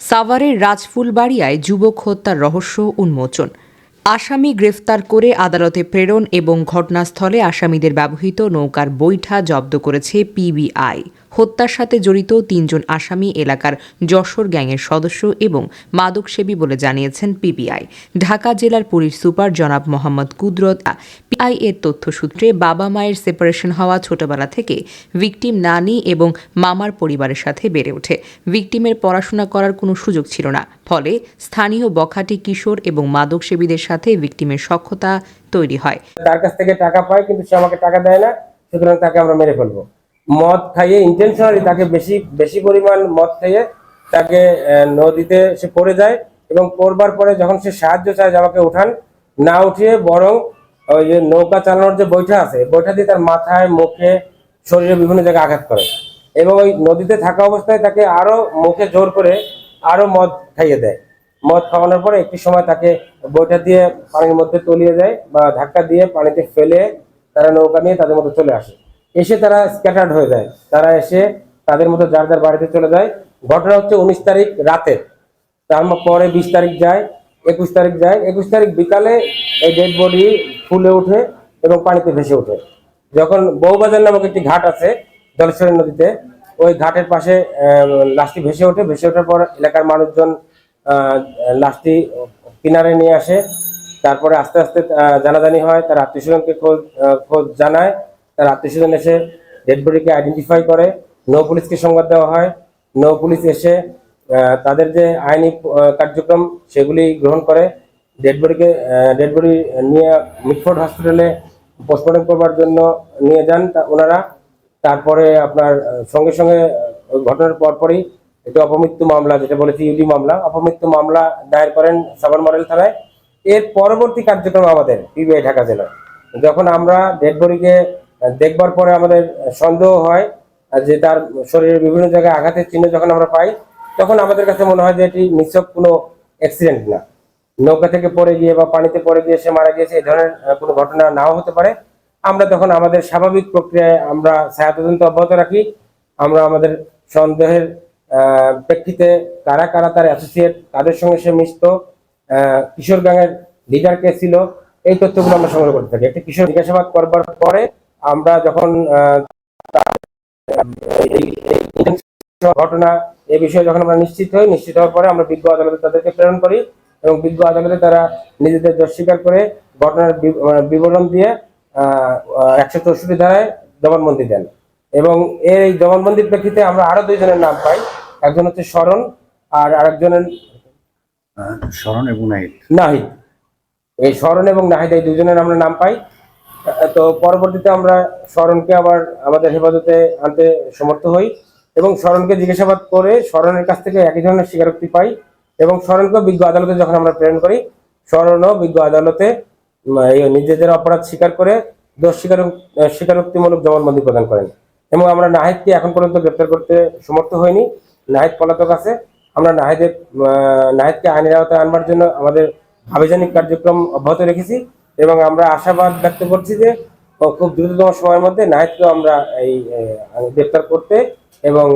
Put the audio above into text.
সাভারের রাজফুলবাড়িয়ায় যুবক হত্যার রহস্য উন্মোচন। আসামি গ্রেফতার করে আদালতে প্রেরণ এবং ঘটনাস্থলে আসামিদের ব্যবহৃত নৌকার বৈঠা জব্দ করেছে পিবিআই। হত্যার সাথে জড়িত ৩ জন আসামি এলাকার যশোর গ্যাংয়ের সদস্য এবং মাদকসেবী বলে জানিয়েছেন পিবিআই। ঢাকা জেলার পুলিশ সুপার জনাব মোহাম্মদ কুদরত পিআই এর তথ্যসূত্রে বাবা মায়ের সেপারেশন হওয়া ছোটবেলা থেকে ভিকটিম নানি এবং মামার পরিবারের সাথে বেড়ে ওঠে। ভিকটিমের পড়াশোনা করার কোনো সুযোগ ছিল না, ফলে স্থানীয় বখাটে কিশোর এবং মাদকসেবীদের সাথে ভিকটিমের সখ্যতা তৈরি হয়। তার কাছ থেকে টাকা পায় কিন্তু সে আমাকে টাকা দেয় না, সুতরাং তাকে আমরা মেরে ফেলবো। মদ খাইয়ে ইন্টেনশনালি তাকে বেশি পরিমাণ মদ খাইয়ে তাকে নদীতে সে পড়ে যায় এবং পড়বার পরে যখন সে সাহায্য চায় যে আমাকে উঠান, না উঠিয়ে বরং ওই যে নৌকা চালানোর যে বৈঠা আছে বৈঠা দিয়ে তার মাথায়, মুখে, শরীরে বিভিন্ন জায়গায় আঘাত করে এবং ওই নদীতে থাকা অবস্থায় তাকে আরো মুখে জোর করে আরো মদ খাইয়ে দেয়। মদ খাওয়ানোর পরে একটি সময় তাকে বৈঠা দিয়ে পানির মধ্যে তলিয়ে যায় বা ধাক্কা দিয়ে পানিতে ফেলে তারা নৌকা নিয়ে তাদের মধ্যে চলে আসে। এসে তারা স্ক্যাটার্ড হয়ে যায়, তারা এসে তাদের মধ্যে যার যার বাড়িতে চলে যায়। ঘটনা হচ্ছে 19 তারিখ রাতে, তার পরে 20 তারিখ যায়, 21 তারিখ যায়। 21 তারিখ বিকালে এই ডেড বডি ফুলে ওঠে এবং পানিতে ভেসে ওঠে। যখন বউবাজার নামক একটি ঘাট আছে জলেশ্বরী নদীতে, ওই ঘাটের পাশে লাশটি ভেসে ওঠে। ভেসে ওঠার পর এলাকার মানুষজন লাশটি কিনারে নিয়ে আসে। তারপরে আস্তে আস্তে জানাজানি হয়, তার আত্মীয় স্বজনকে খোঁজ জানায়। তার আত্মীয় স্বজন এসে ডেড বডিকে আইডেন্টিফাই করে, নৌ পুলিশকে সংবাদ দেওয়া হয়। নৌ পুলিশ এসে তাদের যে আইনি কার্যক্রম সেগুলি গ্রহণ করে। ডেড বডি নিয়ে মিটফোর্ড হসপিটালে পোস্টমর্টম করবার জন্য নিয়ে যান ওনারা। তারপরে আপনার সঙ্গে সঙ্গে ঘটনার পরপরই একটি অপমৃত্যু মামলা, যেটা বলেছি ইউডি মামলা, অপমৃত্যু মামলা দায়ের করেন সাভার মডেল থানায়। এর পরবর্তী কার্যক্রম আমাদের পিবিআই ঢাকা জেলায়, যখন আমরা ডেড বডিকে দেখবার পরে আমাদের সন্দেহ হয় যে তার শরীরের বিভিন্ন জায়গায় আঘাতের চিহ্ন যখন আমরা পাই, তখন আমাদের কাছে মনে হয় যে এটি নিছক কোনো অ্যাক্সিডেন্ট না, নৌকা থেকে পড়ে গিয়ে বা পানিতে পড়ে গিয়ে সে মারা গিয়েছে, এই ধরনের কোনো ঘটনা নাও হতে পারে। আমরা তখন আমাদের স্বাভাবিক প্রক্রিয়ায় আমরা ছায়া তদন্ত অব্যাহত রাখি। আমরা আমাদের সন্দেহের প্রেক্ষিতে কারা কারা তার অ্যাসোসিয়েট, তাদের সঙ্গে সে মিশত, কিশোর গ্যাংয়ের লিডার কে ছিল, এই তথ্যগুলো আমরা সংগ্রহ করতে থাকি। একটি কিশোর জিজ্ঞাসাবাদ করবার পরে আমরা যখন ঘটনা এই বিষয়ে যখন আমরা নিশ্চিত হওয়ার পরে আমরা বিজ্ঞ আদালতে তাদেরকে প্রেরণ করি এবং বিজ্ঞ আদালতে তারা নিজেদের দোষ স্বীকার করে ঘটনার বিবরণ দিয়ে 164 ধারায় জবানবন্দি দেন এবং এই জবানবন্দির প্রেক্ষিতে আমরা আরো 2 জনের নাম পাই। একজন হচ্ছে শরণ আর আরেকজনের শরণ এবং নাহিদ। এই শরণ এবং নাহিদ, এই 2 জনের আমরা নাম পাই। তো পরবর্তীতে আমরা শরণকে আবার আমাদের হেফাজতে আনতে সমর্থ হই এবং শরণকে জিজ্ঞাসাবাদ করে শরণের কাছ থেকে একই ধরনের স্বীকারোক্তি পাই এবং শরণকে বিজ্ঞ আদালতে যখন আমরা প্রেরণ করি, শরণও বিজ্ঞ আদালতে নিজেদের অপরাধ স্বীকার করে দোষ স্বীকারোক্তিমূলক জবানবন্দি প্রদান করেন এবং আমরা নাহিদকে এখন পর্যন্ত গ্রেপ্তার করতে সমর্থ হইনি। নাহিদ পলাতক আছে। আমরা নাহিদকে আইনের আওতায় আনবার জন্য আমাদের আবেদনিক কার্যক্রম অব্যাহত রেখেছি এবং আমরা আশাবাদ ব্যক্ত করছি যে খুব দ্রুততম সময়ের মধ্যে নাহিদকেও আমরা এই গ্রেপ্তার করতে এবং